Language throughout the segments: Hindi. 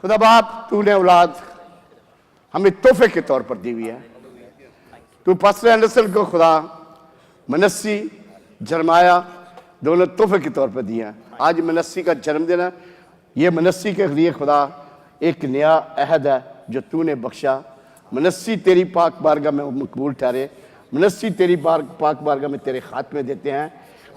खुदा बाप तूने औलाद हमें तोहफे के तौर पर दी हुई है। तू पास्टर एंडरसन को खुदा मनस्सी जरमाया दोनों तोहफे के तौर पर दिया। आज मनस्सी का जन्मदिन है। ये मनस्सी के लिए खुदा एक नया अहद है जो तूने बख्शा। मनस्सी तेरी पाक बारगाह में मकबूल ठहरे। मनस्सी तेरी पाक बारगाह में तेरे हाथ में देते हैं।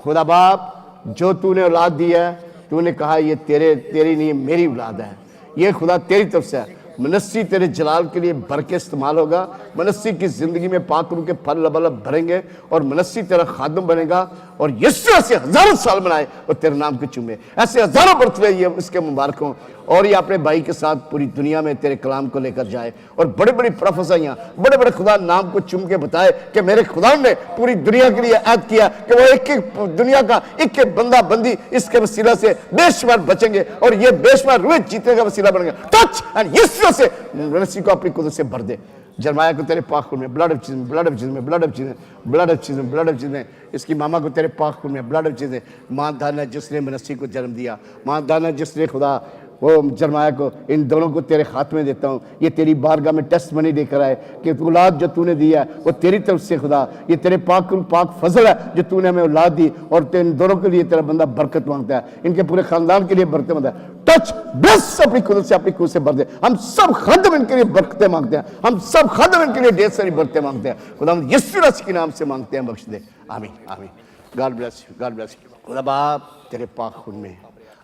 खुदा बाप जो तूने औलाद दी है, तूने कहा ये तेरी नहीं मेरी औलाद है, ये खुदा तेरी तरफ से है। मनस्सी तेरे जलाल के लिए भर के इस्तेमाल होगा। मनस्सी की ज़िंदगी में पाक रूह के फल लबालब भरेंगे और मनस्सी तेरा खादम बनेगा और यीशु ऐसे हज़ारों साल बनाए और तेरे नाम को चूमे। ऐसे हज़ारों बरतवे ये इसके मुबारक हों और ये अपने भाई के साथ पूरी दुनिया में तेरे कलाम को लेकर जाए और बड़े बड़ी प्रोफेसाइयाँ बड़े बड़े खुदा नाम को चूम के बताए कि मेरे खुदा ने पूरी दुनिया के लिए ऐद किया कि वो एक एक दुनिया का एक एक बंदा बंदी इसके वसीला से बेशुमार बचेंगे और ये बेशुमार रूह जीतने का वसीला बनेगा। टच एंड यीशु से मनस्सी को अपनी कुदरत से भर दे। जरमाया को तेरे पाक खून में, blood of Jesus, blood of Jesus में, blood of Jesus, blood of Jesus, blood of Jesus में। इसकी मामा को तेरे पाक खून में, ब्लड ऑफ जीसस। मां दाना जिसने मनस्सी को जन्म दिया, मां दाना जिसने खुदा वो जरमाया को, इन दोनों को तेरे हाथ में देता हूँ। ये तेरी बारगाह में टेस्ट मनी लेकर आए कि औलाद जो तूने दिया है वो तेरी तरफ से खुदा, ये तेरे पाक फजल है जो तूने हमें औलाद दी और इन दोनों के लिए तेरा बंदा बरकत मांगता है, इनके पूरे खानदान के लिए बरकत मांगता है। टच ब्लेस अपनी खुद से, अपनी खुद से भर दे। हम सब खादम इनके लिए बरकतें मांगते हैं, हम सब खादम इनके लिए ढेर सारी बरकतें मांगते हैं। खुदा हम यीशु मसीह के नाम से मांगते हैं, बख्श दे। आमीन आमीन। God bless you, God bless you. खुदा बाप तेरे पाक खून में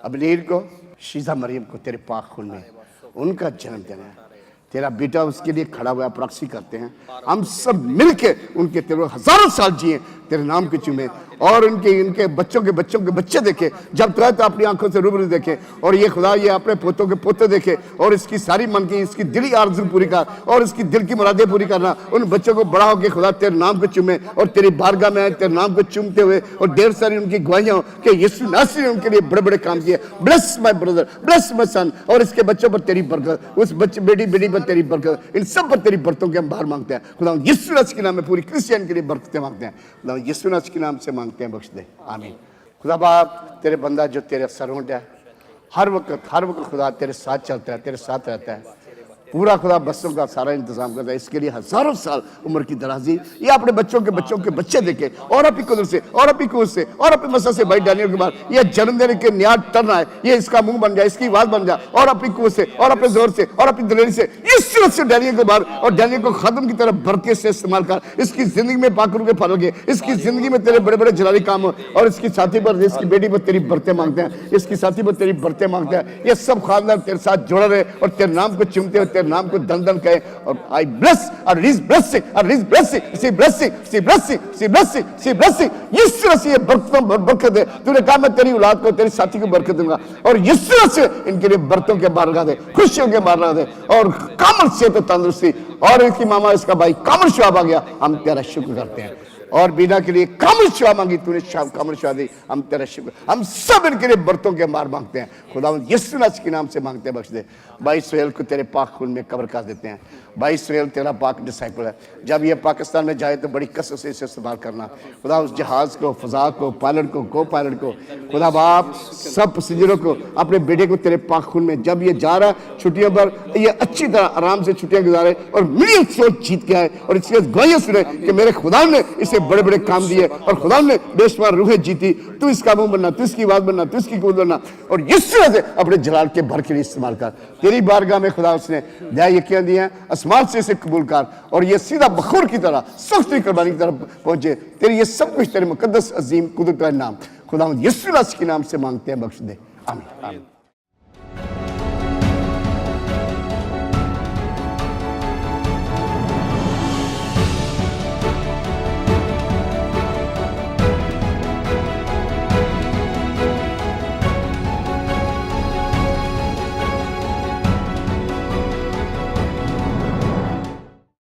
अबलीर को, शीजा मरियम को तेरे पाक खून में उनका जन्मदिन है। तेरा बेटा उसके लिए खड़ा हुआ, प्रॉक्सी करते हैं। हम सब मिलके उनके तेरे हजारों साल जिए, तेरे नाम के चूमे और इनके बच्चों के बच्चे देखे जब तो अपनी आंखों से रूबरू देखे और ये खुदा ये अपने पोतों के पोते देखे और इसकी सारी मन की इसकी दिली आरज़ू पूरी कर और इसकी दिल की मुरादें पूरी करना। उन बच्चों को बड़ा होकर खुदा तेरे नाम को चूमे और तेरी बारगाह में आए तेरे नाम को चूमते हुए और ढेर सारी उनकी गवाहियाँ हो कि यीशु नासरी ने उनके लिए बड़े बड़े काम किए। Bless my brother, bless my son. और इसके बच्चों पर तेरी बरकत, उस बच्चे बेटी पर तेरी बरकत, इन सब पर तेरी बरकतों के हम बाहर मांगते हैं। खुदा यीशु नासरी के नाम में पूरी क्रिश्चियन के लिए बरकतें मांगते हैं। खुदा यीशु नासरी के नाम से मांगते हैं, बख्श दे। आमीन। खुदा बाप तेरे बंदा जो तेरे सरवंट है हर वक्त खुदा तेरे साथ चलता है, तेरे साथ रहता है, पूरा खुदा बच्चों का सारा इंतजाम करता है। इसके लिए हजारों साल उम्र की दराजी ये अपने बच्चों के बच्चे देखे और अपनी कुदरत से और अपनी कुवत से और अपनी मसद से भाई डालियों के बाद ये जन्म देने के न्याय टर्न आए, ये इसका मुंह बन जाए, इसकी आवाज बन जाए और अपनी कुवत से और अपने जोर से और अपनी दिलेरी से इस सूरत से डालियों के बाद और डालियों को खत्म की तरफ बरकत से इस्तेमाल कर। इसकी जिंदगी में पाकरू के फल लगे, इसकी जिंदगी में तेरे बड़े बड़े जलाली काम हो और इसकी साथी पर इसकी बेटी पर तेरी बरतें मांगते हैं, इसकी साथी पर तेरी बरतें मांगते हैं। ये सब खानदान तेरे साथ जुड़ा रहे और तेरे नाम को चुमते हुए तेरे नाम को दन दन कहे और आई ब्लेस और रिलीज ब्लेसिंग और रिलीज ब्लेसिंग, सी ब्लेसिंग, सी ब्लेसिंग, सी ब्लेसिंग, सी ब्लेसिंग। यीशु से ये बरकत दे। तूने कहा मैं तेरी औलाद को तेरी साथी को बरकत दूंगा और यीशु से इनके लिए बरतों के बार लगा दे, खुशियों के बार लगा दे और कामल से तो तंदुरुस्ती और इसकी मामा इसका भाई कामल शवाब आ गया। हम तेरा शुक्र करते हैं और बीना के लिए कामल शवा मांगी, तूने कामल शवा दी, हम तेरा शुक्र। हम सब इनके लिए बरतों के मार मांगते हैं। खुदा यीशु मसीह के नाम से मांगते हैं, बख्श दे। भाई सुहेल को तेरे पाक खून में कब्र कर देते हैं। भाई सुहेल तेरा पाक डिसाइपल है। जब ये पाकिस्तान में जाए तो बड़ी कसरत से इसे इस्तेमाल करना। खुदा उस जहाज़ को, फ़ज़ा को, पायलट को, को पायलट को, खुदा बाप सब पैसेंजरों को, अपने बेटे को तेरे पाक खून में जब ये जा रहा है छुट्टियों पर, ये अच्छी तरह आराम से छुट्टियाँ गुजारे और मिलियन सोच जीत के आए और इसकी गवाहियाँ सुने कि मेरे खुदा ने इसे बड़े बड़े काम दिए और खुदा ने बेशुमार रूहें जीती। तू इसका मुंह बनना, तू इसकी आवाज बनना, तू इसकी कूद बनना और इस तरह से अपने जलाल के भर के लिए इस्तेमाल कर। तेरी बारगाह में खुदा उसने दया यकीन दिया, आसमान से इसे कबूल कर और ये सीधा बखूर की तरह सख्ती कुर्बानी की तरफ पहुंचे। तेरी ये सब कुछ तेरे मुकद्दस अजीम कुदरत का नाम खुदा यीशु मसीह के नाम से मांगते हैं, बख्श दे। आमीन।